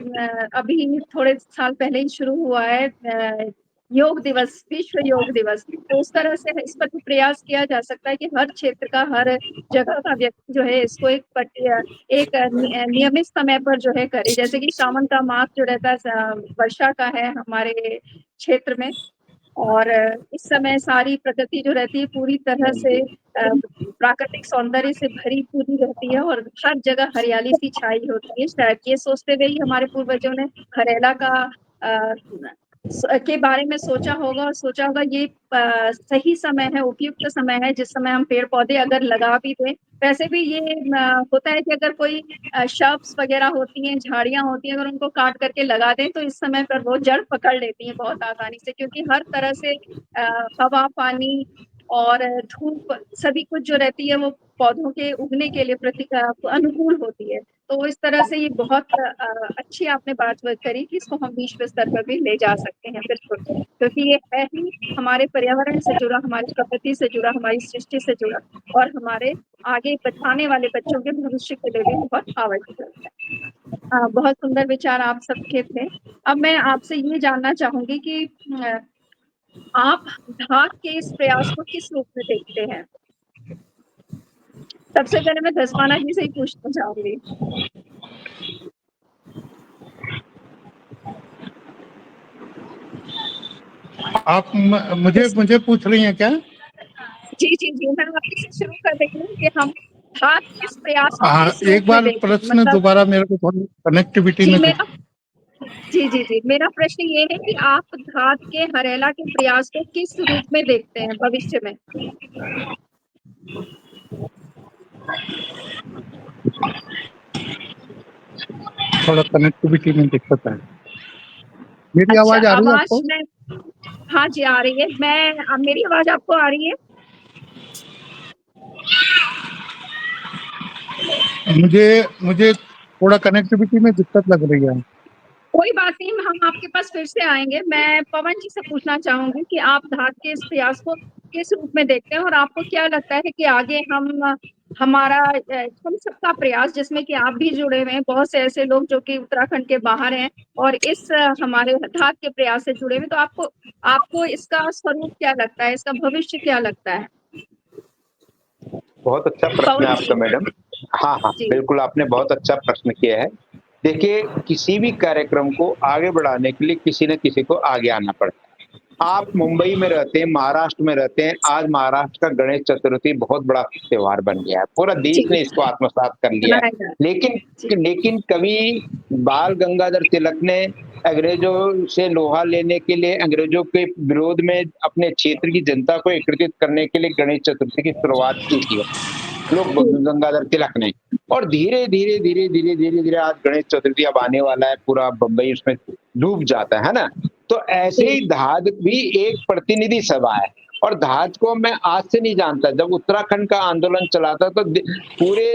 अभी थोड़े साल पहले ही शुरू हुआ है योग दिवस, विश्व योग दिवस। तो उस तरह से इस पर भी प्रयास किया जा सकता है कि हर क्षेत्र का, हर जगह का व्यक्ति जो है इसको एक नियमित समय पर जो है करे। जैसे कि सावन का मास जो रहता है वर्षा का है हमारे क्षेत्र में, और इस समय सारी प्रकृति जो रहती है पूरी तरह से प्राकृतिक सौंदर्य से भरी पूरी रहती है और हर जगह हरियाली सी छाई होती है। शायद ये सोचते हुए ही हमारे पूर्वजों ने हरेला के बारे में सोचा होगा, और सोचा होगा ये सही समय है, उपयुक्त समय है जिस समय हम पेड़ पौधे अगर लगा भी दें। वैसे भी ये होता है कि अगर कोई शब्स वगैरह होती हैं, झाड़ियां होती हैं, अगर उनको काट करके लगा दें तो इस समय पर वो जड़ पकड़ लेती हैं बहुत आसानी से, क्योंकि हर तरह से हवा, पानी और धूप सभी कुछ जो रहती है वो पौधों के उगने के लिए अनुकूल होती है। तो इस तरह से ये बहुत अच्छी आपने बात करी कि इसको हम विश्व स्तर पर भी ले जा सकते हैं, बिल्कुल, क्योंकि ये है ही हमारे पर्यावरण से जुड़ा, हमारी प्रकृति से जुड़ा, हमारी सृष्टि से जुड़ा, और हमारे आगे आने वाले बच्चों के भविष्य के लिए भी बहुत आवश्यक है। बहुत सुंदर विचार आप सबके थे। अब मैं आपसे ये जानना चाहूंगी कि आप धात के इस प्रयास को किस रूप में देखते हैं? सबसे पहले मैं धस्माना जी से ही पूछना चाहूंगी। आप मुझे पूछ रही हैं क्या? जी जी जी, मैं आपसे शुरू कर रही हूँ कि हम धात किस प्रयास को किस एक बार प्रश्न दोबारा, मेरे को थोड़ी कनेक्टिविटी में जी, मेरा प्रश्न ये है कि आप धात के हरेला के प्रयास को किस रूप में देखते हैं भविष्य में? थोड़ा कनेक्टिविटी में दिक्कत है। मेरी आवाज आ रही है आपको? हाँ जी, आ रही है। मेरी आवाज आपको आ रही है? मुझे थोड़ा कनेक्टिविटी में दिक्कत लग रही है। कोई बात नहीं, हम आपके पास फिर से आएंगे। मैं पवन जी से पूछना चाहूंगी कि आप धात के इस प्रयास को किस रूप में देखते हैं, और आपको क्या लगता है कि आगे हम सबका प्रयास, जिसमें कि आप भी जुड़े हुए हैं, बहुत से ऐसे लोग जो कि उत्तराखंड के बाहर हैं और इस हमारे धात के प्रयास से जुड़े हुए, तो आपको इसका स्वरूप क्या लगता है, इसका भविष्य क्या लगता है? बहुत अच्छा प्रश्न है आपका मैडम। हाँ, बिल्कुल, आपने बहुत अच्छा प्रश्न किया है। देखिए, किसी भी कार्यक्रम को आगे बढ़ाने के लिए किसी न किसी को आगे आना पड़ता है। आप मुंबई में रहते हैं, महाराष्ट्र में रहते हैं, आज महाराष्ट्र का गणेश चतुर्थी बहुत बड़ा त्योहार बन गया है, पूरा देश ने इसको आत्मसात कर लिया है। लेकिन कभी बाल गंगाधर तिलक ने अंग्रेजों से लोहा लेने के लिए, अंग्रेजों के विरोध में अपने क्षेत्र की जनता को एकत्रित करने के लिए गणेश चतुर्थी की शुरुआत की थी लोग गंगाधर तिलक ने, और धीरे धीरे आज गणेश चतुर्थी अब आने वाला है, पूरा बम्बई उसमें डूब जाता है ना। तो ऐसे ही धात भी एक प्रतिनिधि सभा है, और धात को मैं आज से नहीं जानता, जब उत्तराखंड का आंदोलन चला था तो पूरे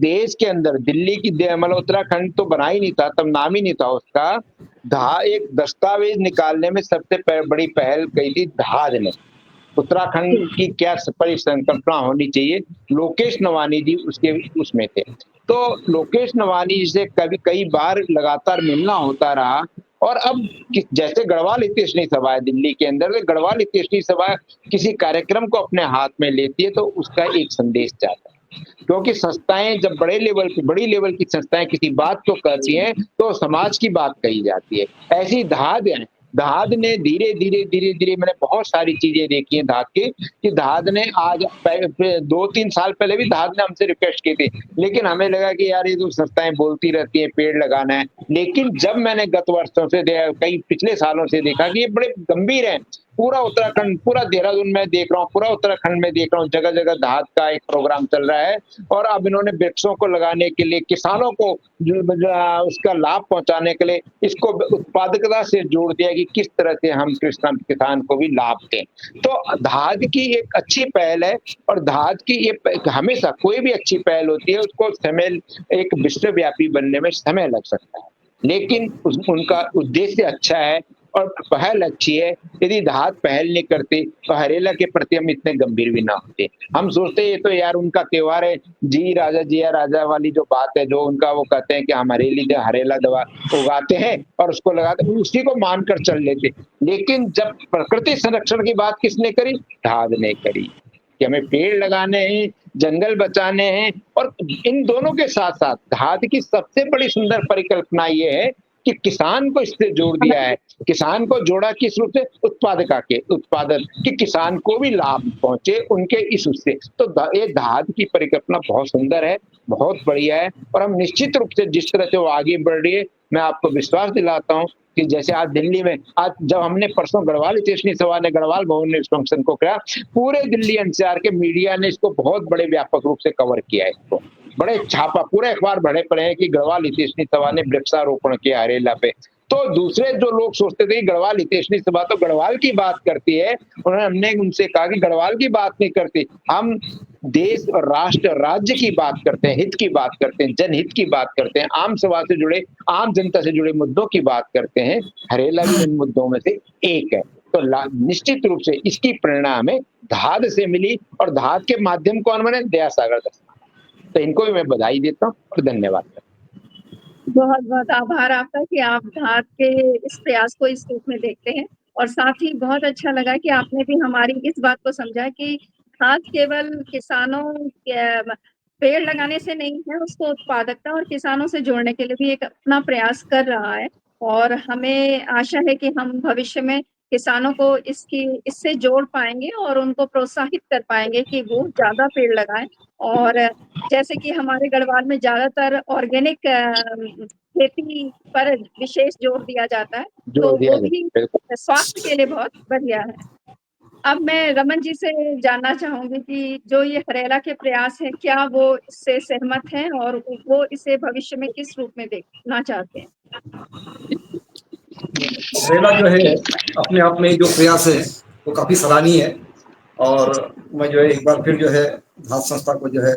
देश के अंदर दिल्ली की मतलब उत्तराखंड तो बना ही नहीं था, तब नाम ही नहीं था उसका। एक दस्तावेज निकालने में सबसे बड़ी पहल की थी धात ने। उत्तराखंड की क्या परिसंकल्पना होनी चाहिए, लोकेश नवानी जी उसमें थे। तो लोकेश नवानी जी से कई बार लगातार मिलना होता रहा, और अब जैसे गढ़वाल हितैषणी सभा है दिल्ली के अंदर, तो गढ़वाल हितैषणी सभा किसी कार्यक्रम को अपने हाथ में लेती है तो उसका एक संदेश जाता है, क्योंकि संस्थाएं जब बड़ी लेवल की संस्थाएं किसी बात को कहती हैं तो समाज की बात कही जाती है। ऐसी दहाद ने धीरे धीरे मैंने बहुत सारी चीजें देखी हैं दहाद की, कि दहाद ने आज 2-3 साल पहले भी दहाद ने हमसे रिक्वेस्ट की थी, लेकिन हमें लगा कि यार ये तो संस्थाएं बोलती रहती हैं पेड़ लगाना है। लेकिन जब मैंने गत वर्षों से कई पिछले सालों से देखा कि ये बड़े गंभीर हैं, पूरा उत्तराखंड, पूरा देहरादून में देख रहा हूँ, पूरा उत्तराखंड में देख रहा हूँ, जगह जगह दहाद का एक प्रोग्राम चल रहा है। और अब इन्होंने वृक्षों को लगाने के लिए, किसानों को उसका लाभ पहुंचाने के लिए इसको उत्पादकता से जोड़ दिया कि किस तरह से हम किसान को भी लाभ दें। तो दहाद की एक अच्छी पहल है, और दहाद की ये हमेशा कोई भी अच्छी पहल होती है उसको समय, एक विश्वव्यापी बनने में समय लग सकता है, लेकिन उनका उद्देश्य अच्छा है और पहल अच्छी है। यदि दहाद पहल नहीं करते तो हरेला के प्रति हम इतने गंभीर भी ना होते। हम सोचते ये तो यार उनका त्योहार है, जी राजा वाली जो बात है, जो उनका वो कहते हैं कि हम हरेला दवा उगाते हैं और उसको लगाते हैं, उसी को मानकर चल लेते। लेकिन जब प्रकृति संरक्षण की बात किसने करी? दहाद ने करी, कि हमें पेड़ लगाने हैं, जंगल बचाने हैं। और इन दोनों के साथ साथ दहाद की सबसे बड़ी सुंदर परिकल्पना ये है कि किसान को इससे जोड़ दिया है। किसान को जोड़ा किस रूप से? उत्पादन, कि किसान को भी लाभ पहुंचे उनके इस उससे। तो ये दहाद की परिकल्पना बहुत सुंदर है, बहुत बढ़िया है, और हम निश्चित रूप से जिस तरह से वो आगे बढ़ रही है, मैं आपको विश्वास दिलाता हूँ कि जैसे आज दिल्ली में, आज जब हमने परसों गढ़वाल हितैषणी सभा ने गढ़वाल भवन में इस फंक्शन को किया, पूरे दिल्ली एनसीआर के मीडिया ने इसको बहुत बड़े व्यापक रूप से कवर किया है। इसको बड़े छापा, पूरे अखबार भरे पड़े हैं कि गढ़वाल हितैषणी सभा ने वृक्षारोपण किया हरेला पे। तो दूसरे जो लोग सोचते थे कि गढ़वाल हितैषणी सभा तो गढ़वाल की बात करती है, हमने उनसे कहा कि गढ़वाल की बात नहीं करती, हम देश और राष्ट्र राज्य की बात करते हैं, हित की बात करते हैं, जनहित की बात करते हैं, आम सभा से जुड़े, आम जनता से जुड़े मुद्दों की बात करते हैं। हरेला भी इन मुद्दों में से एक है। तो निश्चित रूप से इसकी प्रेरणा हमें दहाद से मिली, और दहाद के माध्यम कौन बने? दयासागर दत्त। तो इनको भी मैं बधाई देता हूँ और धन्यवाद। बहुत बहुत आभार आपका कि आप दहाद के इस प्रयास को इस रूप में देखते हैं, और साथ ही बहुत अच्छा लगा कि आपने भी हमारी इस बात को समझा कि दहाद केवल किसानों पेड़ लगाने से नहीं है, उसको उत्पादकता और किसानों से जोड़ने के लिए भी एक अपना प्रयास कर रहा है। और हमें आशा है कि हम भविष्य में किसानों को इससे जोड़ पाएंगे और उनको प्रोत्साहित कर पाएंगे कि वो ज्यादा पेड़ लगाएं। और जैसे कि हमारे गढ़वाल में ज्यादातर ऑर्गेनिक खेती पर विशेष जोर दिया जाता है, तो वो भी स्वास्थ्य के लिए बहुत बढ़िया है। अब मैं रमन जी से जानना चाहूंगी कि जो ये हरेला के प्रयास है, क्या वो इससे सहमत हैं और वो इसे भविष्य में किस रूप में देखना चाहते हैं? हरेला जो है अपने आप में जो प्रयास है वो काफी सराहनीय है, और मैं जो है एक बार फिर जो है दहाद संस्था को जो है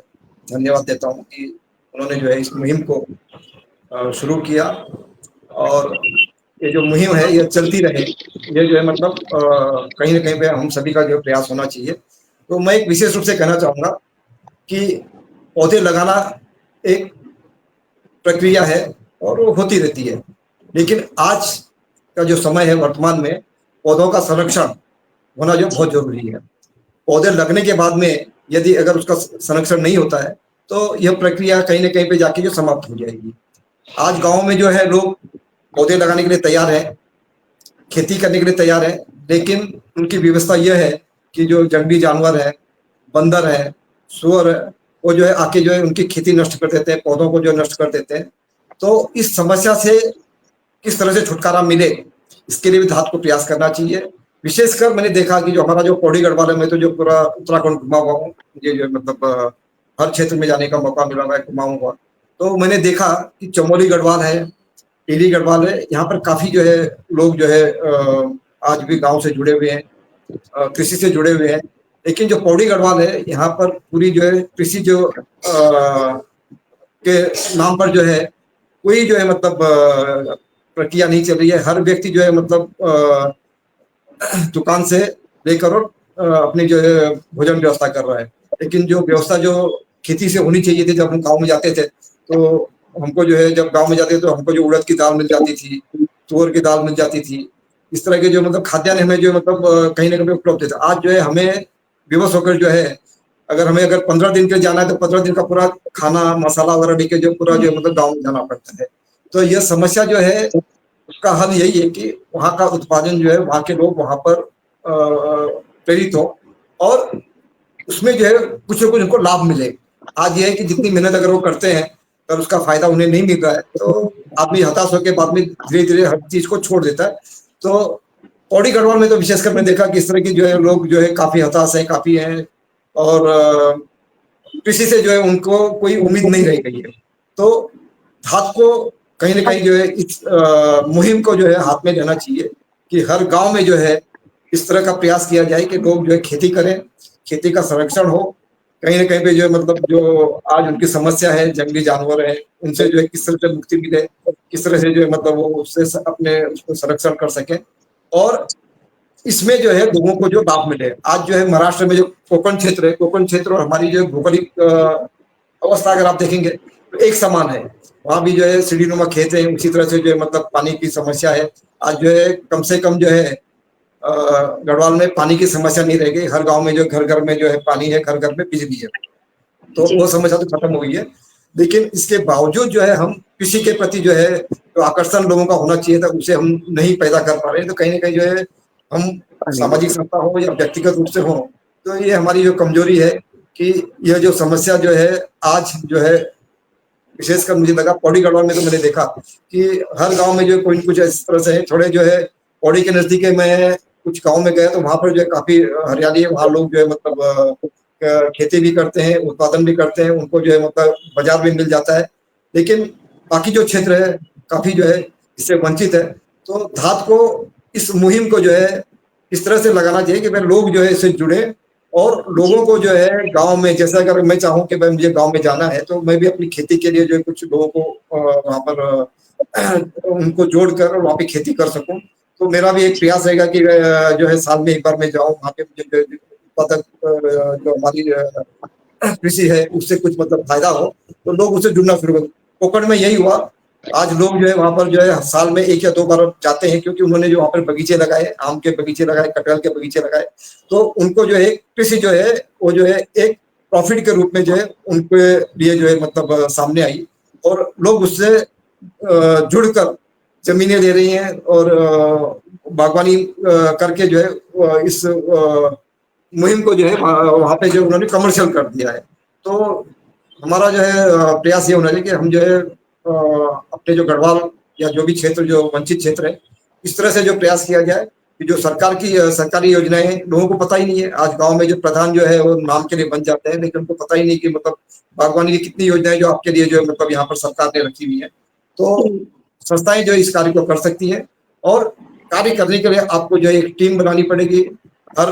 धन्यवाद देता हूँ कि उन्होंने जो है इस मुहिम को शुरू किया, और ये जो मुहिम है ये चलती रहे। ये जो है मतलब कहीं ना कहीं पे हम सभी का जो प्रयास होना चाहिए। तो मैं एक विशेष रूप से कहना चाहूँगा कि पौधे लगाना एक प्रक्रिया है और वो होती रहती है, लेकिन आज का जो समय है वर्तमान में पौधों का संरक्षण होना जो बहुत जरूरी है। पौधे लगने के बाद में यदि अगर उसका संरक्षण नहीं होता है तो यह प्रक्रिया कहीं ना कहीं पे जाके जो समाप्त हो जाएगी। आज गांव में जो है लोग पौधे लगाने के लिए तैयार है, खेती करने के लिए तैयार है, लेकिन उनकी व्यवस्था यह है कि जो जंगली जानवर है, बंदर है, सुअर है, वो जो है आके जो है उनकी खेती नष्ट कर देते हैं, पौधों को जो नष्ट कर देते हैं। तो इस समस्या से किस तरह से छुटकारा मिले, इसके लिए भी दहाद को प्रयास करना चाहिए। विशेषकर मैंने देखा कि जो हमारा जो पौड़ी गढ़वाल है, मैं तो जो पूरा उत्तराखंड घुमा हुआ हूँ, ये जो मतलब हर क्षेत्र में जाने का मौका मिला है, घुमाऊंगा, तो मैंने देखा कि चमोली गढ़वाल है, टिहरी गढ़वाल है, यहाँ पर काफी जो है लोग जो है आज भी गांव से जुड़े हुए हैं, कृषि से जुड़े हुए हैं। लेकिन जो पौड़ी गढ़वाल है, यहाँ पर पूरी जो है कृषि जो के नाम पर जो है कोई जो है मतलब प्रक्रिया नहीं चल रही है। हर व्यक्ति जो है मतलब दुकान से लेकर और अपनी जो है भोजन व्यवस्था कर रहा है, लेकिन जो व्यवस्था जो खेती से होनी चाहिए थी, जब हम गाँव में जाते थे तो हमको जो है, जब गांव में जाते तो हमको जो उड़द की दाल मिल जाती थी, तुअर की दाल मिल जाती थी। इस तरह के जो मतलब खाद्यान्न हमें जो मतलब कहीं ना कहीं उपलब्ध थे। आज जो है हमें विवश होकर जो है अगर 15 दिन के लिए जाना है तो 15 दिन का पूरा खाना मसाला वगैरह लेके जो पूरा जो मतलब गाँव में जाना पड़ता है। तो यह समस्या जो है उसका हल यही है कि वहाँ का उत्पादन जो है वहाँ के लोग वहाँ पर प्रेरित हो और उसमें जो है कुछ न कुछ उनको लाभ मिले। आज ये है कि जितनी मेहनत अगर वो करते हैं और उसका फायदा उन्हें नहीं मिल रहा है तो आदमी हताश होकर बाद में धीरे-धीरे हर चीज को छोड़ देता है। तो पौड़ी गढ़वाल में तो विशेषकर मैंने देखा कि इस तरह की जो है लोग जो है काफी हताश है, काफी हैं और कृषि से जो है उनको कोई उम्मीद नहीं रह गई है। तो धात को कहीं न कहीं जो है इस मुहिम को जो है हाथ में लेना चाहिए कि हर गाँव में जो है इस तरह का प्रयास किया जाए कि लोग जो है खेती करें, खेती का संरक्षण हो। कहीं न कहीं पे जो है मतलब जो आज उनकी समस्या है, जंगली जानवर हैं, उनसे जो है किस तरह से मुक्ति मिले, किस तरह से जो है मतलब वो उससे अपने उसको संरक्षण कर सकें और इसमें जो है लोगों को जो लाभ मिले। आज जो है महाराष्ट्र में जो कोकण क्षेत्र और हमारी जो भौगोलिक अवस्था अगर आप देखेंगे तो एक समान है। वहाँ भी जो है सीढ़ीनुमा खेत है, उसी तरह से जो है मतलब पानी की समस्या है। आज जो है कम से कम जो है गढ़वाल में पानी की समस्या नहीं रह गई। हर गाँव में जो घर-घर में जो है पानी है, घर-घर में बिजली है। तो वो समस्या तो खत्म हो गई है। लेकिन इसके बावजूद जो है हम कृषि के प्रति जो है जो आकर्षण लोगों का होना चाहिए था उसे हम नहीं पैदा कर पा रहे हैं। तो कहीं न कहीं जो है हम सामाजिक संस्था हो या व्यक्तिगत रूप से हो तो ये हमारी जो कमजोरी है कि यह जो समस्या जो है आज जो है विशेषकर मुझे लगा पौड़ी गढ़वाल में तो मैंने देखा कि हर गाँव में जो कोई कुछ इस तरह से है। थोड़े जो है पौड़ी के नजदीक मैं कुछ गाँव में गया तो वहाँ पर जो है काफी हरियाली है। वहाँ लोग जो है मतलब खेती भी करते हैं, उत्पादन भी करते हैं, उनको जो है मतलब बाजार भी मिल जाता है। लेकिन बाकी जो क्षेत्र है काफी जो है इससे वंचित है। तो धात को इस मुहिम को जो है इस तरह से लगाना चाहिए कि भाई लोग जो है इससे जुड़े और लोगों को जो है गाँव में जैसे अगर मैं चाहूँ कि भाई मुझे गाँव में जाना है तो मैं भी अपनी खेती के लिए जो है कुछ लोगों को वहाँ पर उनको जोड़कर वहाँ पे खेती कर सकूँ। तो मेरा भी एक प्रयास रहेगा कि जो है साल में एक बार मैं जाऊँ वहाँ पे मुझे उत्पादक जो हमारी कृषि है उससे कुछ मतलब फायदा हो तो लोग उससे जुड़ना शुरू कर। कोकण में यही हुआ। आज लोग जो है वहाँ पर जो है साल में 1 या 2 बार जाते हैं क्योंकि उन्होंने जो वहाँ पर बगीचे लगाए, आम के बगीचे लगाए, कटहल के बगीचे लगाए। तो उनको जो है कृषि जो है वो जो है एक प्रॉफिट के रूप में जो है उनके लिए जो है मतलब सामने आई और लोग उससे जुड़कर जमीनें ले रही हैं और बागवानी करके जो है इस मुहिम को जो है वहाँ पे जो उन्होंने कमर्शियल कर दिया है। तो हमारा जो है प्रयास ये होना चाहिए कि हम जो है अपने जो गढ़वाल या जो भी क्षेत्र जो वंचित क्षेत्र है इस तरह से जो प्रयास किया जाए कि जो सरकारी योजनाएं लोगों को पता ही नहीं है। आज गांव में जो प्रधान जो है वो नाम के लिए बन जाते हैं लेकिन उनको पता ही नहीं कि मतलब बागवानी की कितनी योजनाएं जो आपके लिए जो है मतलब यहाँ पर सरकार ने रखी हुई है। तो संस्थाएं जो इस कार्य को कर सकती है और कार्य करने के लिए आपको जो है एक टीम बनानी पड़ेगी। हर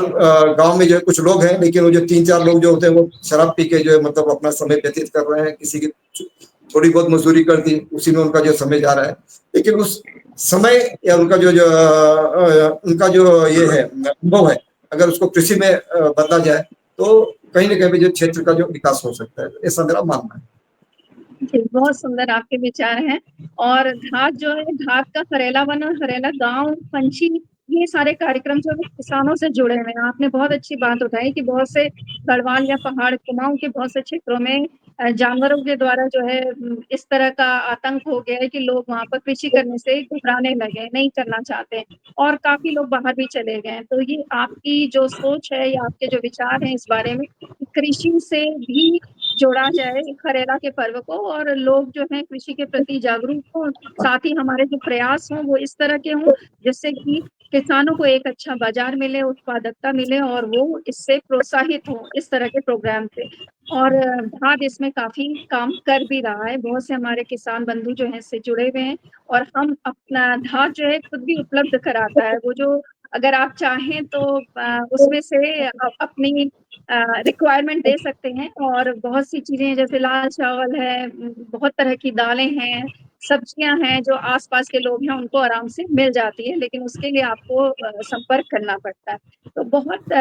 गांव में जो है कुछ लोग हैं लेकिन वो जो 3-4 लोग जो होते हैं वो शराब पी के जो है मतलब अपना समय व्यतीत कर रहे हैं। किसी की थोड़ी बहुत मजदूरी कर दी उसी में उनका जो समय जा रहा है। लेकिन उस समय या उनका उनका जो ये है अनुभव है अगर उसको कृषि में बदला जाए तो कहीं न कहीं जो क्षेत्र का जो विकास हो सकता है। ऐसा मेरा मानना है। जी, बहुत सुंदर आपके विचार हैं और धात जो है धात का हरेला वन और हरेला गाँव, पंछी ये सारे कार्यक्रम जो है किसानों से जुड़े हुए हैं। आपने बहुत अच्छी बात उठाई कि बहुत से गढ़वाल या पहाड़ कुमाऊँ के बहुत से क्षेत्रों में जानवरों के द्वारा जो है इस तरह का आतंक हो गया है कि लोग वहाँ पर कृषि करने से घबराने लगे, नहीं करना चाहते और काफ़ी लोग बाहर भी चले गए हैं। तो ये आपकी जो सोच है या आपके जो विचार हैं इस बारे में कृषि से भी जोड़ा जाए खरेला के पर्व को और लोग जो हैं कृषि के प्रति जागरूक हों, साथ ही हमारे जो प्रयास हों वो इस तरह के हों जिससे कि किसानों को एक अच्छा बाजार मिले, उत्पादकता मिले और वो इससे प्रोत्साहित हों इस तरह के प्रोग्राम से। और धात इसमें काफ़ी काम कर भी रहा है। बहुत से हमारे किसान बंधु जो हैं इससे जुड़े हुए हैं और हम अपना धात जो है खुद भी उपलब्ध कराता है। वो जो अगर आप चाहें तो उसमें से अपनी रिक्वायरमेंट दे सकते हैं और बहुत सी चीज़ें जैसे लाल चावल है, बहुत तरह की दालें हैं, सब्जियां हैं जो आसपास के लोग हैं उनको आराम से मिल जाती है लेकिन उसके लिए आपको संपर्क करना पड़ता है। तो बहुत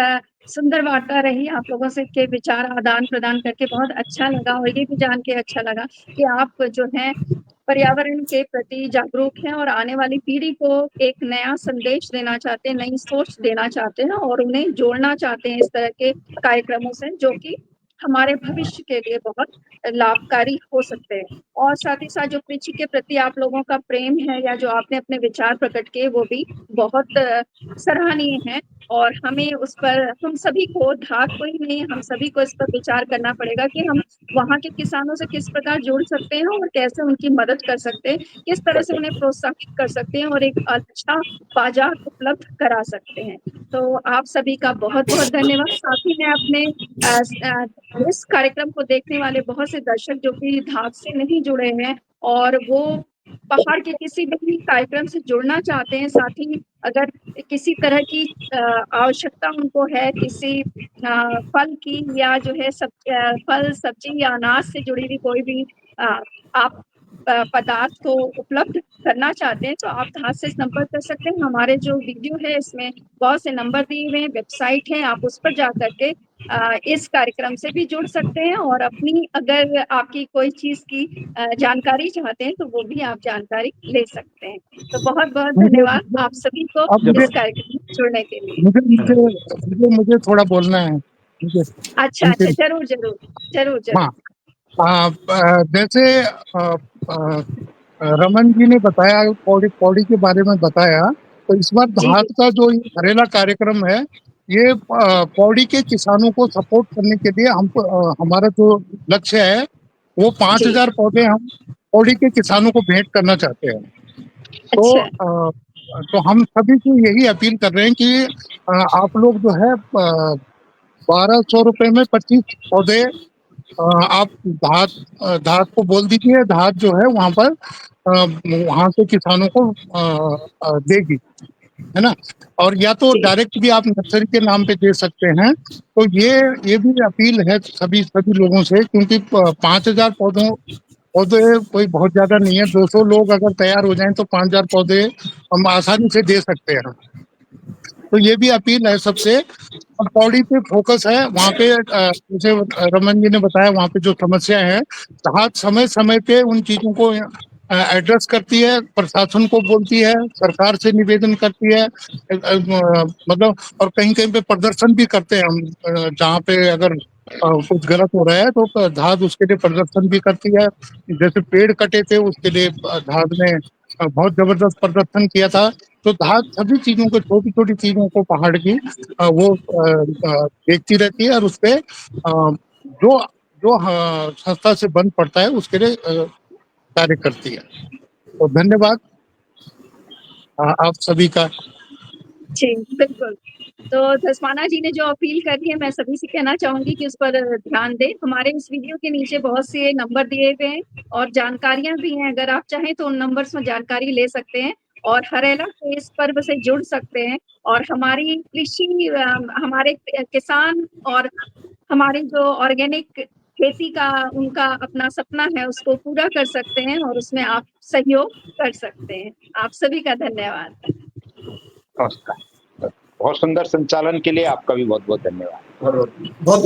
सुंदर वार्ता रही आप लोगों से के विचार आदान-प्रदान करके बहुत अच्छा लगा और ये भी जान के अच्छा लगा कि आप जो हैं पर्यावरण के प्रति जागरूक हैं और आने वाली पीढ़ी को एक नया संदेश देना चाहते हैं, नई सोच देना चाहते हैं और उन्हें जोड़ना चाहते हैं इस तरह के कार्यक्रमों से, जो कि हमारे भविष्य के लिए बहुत लाभकारी हो सकते हैं। और साथ ही साथ जो कृषि के प्रति आप लोगों का प्रेम है या जो आपने अपने विचार प्रकट किए, वो भी बहुत सराहनीय है और हमें उस पर, हम सभी को, धात को ही नहीं, हम सभी को इस पर विचार करना पड़ेगा कि हम वहाँ के किसानों से किस प्रकार जुड़ सकते हैं और कैसे उनकी मदद कर सकते हैं, किस तरह से उन्हें प्रोत्साहित कर सकते हैं और एक अच्छा बाजार उपलब्ध करा सकते हैं। तो आप सभी का बहुत-बहुत धन्यवाद। साथ ही मैं अपने इस कार्यक्रम को देखने वाले बहुत से दर्शक जो कि धात से नहीं जुड़े हैं और वो पहाड़ के किसी भी कार्यक्रम से जुड़ना चाहते हैं, साथ ही अगर किसी तरह की आवश्यकता उनको है, किसी फल की या जो है फल, सब्जी या अनाज से जुड़ी हुई कोई भी आप पदार्थ को उपलब्ध करना चाहते हैं, तो आप धात से संपर्क कर सकते हैं। हमारे जो वीडियो है इसमें बहुत से नंबर दिए हुए हैं, वेबसाइट है, आप उस पर जा करके इस कार्यक्रम से भी जुड़ सकते हैं और अपनी, अगर आपकी कोई चीज की जानकारी चाहते हैं तो वो भी आप जानकारी ले सकते हैं। तो बहुत-बहुत धन्यवाद आप सभी को इस कार्यक्रम में जुड़ने के लिए। मुझे थोड़ा बोलना है। अच्छा, जरूर। हाँ, जैसे रमन जी ने बताया, पौड़ी के बारे में बताया, तो इस बार धात का जो हरेला कार्यक्रम है, ये पौड़ी के किसानों को सपोर्ट करने के लिए हमारा जो लक्ष्य है वो 5000 पौधे हम पौड़ी के किसानों को भेंट करना चाहते हैं। तो हम सभी को यही अपील कर रहे हैं कि आप लोग जो है 1200 रुपए में 25 पौधे आप धात को बोल दीजिए, धात जो है वहां पर वहां के किसानों को देगी, है ना। और या तो डायरेक्ट भी आप नर्सरी के नाम पे दे सकते हैं। तो ये भी अपील है सभी लोगों से, क्योंकि 5000 पौधे कोई बहुत ज्यादा नहीं है। 200 लोग अगर तैयार हो जाएं तो 5000 पौधे हम आसानी से दे सकते हैं। तो ये भी अपील है सबसे। और पौड़ी पे फोकस है, वहाँ पे जैसे रमन जी ने बताया, वहाँ पे जो समस्या है, धात समय समय पे उन चीजों को एड्रेस करती है, प्रशासन को बोलती है, सरकार से निवेदन करती है, मतलब, और कहीं पे प्रदर्शन भी करते हैं हम, जहाँ पे अगर कुछ गलत हो रहा है तो धात उसके लिए प्रदर्शन भी करती है। जैसे पेड़ कटे थे, उसके लिए धात ने बहुत जबरदस्त प्रदर्शन किया था। तो धात सभी चीजों को, छोटी छोटी चीजों को पहाड़ की वो देखती रहती है और उस पे जो संस्था से बन पड़ता है उसके लिए कार्य करती है। तो धन्यवाद आप सभी का। जी बिल्कुल। तो धस्माना जी ने जो अपील करी है, मैं सभी से कहना चाहूंगी कि उस पर ध्यान दें। हमारे इस वीडियो के नीचे बहुत से नंबर दिए हुए हैं और जानकारियां भी हैं, अगर आप चाहें तो उन नंबर्स में जानकारी ले सकते हैं और हरेला के इस पर्व से जुड़ सकते हैं और हमारी कृषि, हमारे किसान और हमारे जो ऑर्गेनिक खेती का उनका अपना सपना है उसको पूरा कर सकते हैं और उसमें आप सहयोग कर सकते हैं। आप सभी का धन्यवाद। नमस्कार। बहुत सुंदर संचालन के लिए आपका भी बहुत बहुत धन्यवाद। बहुत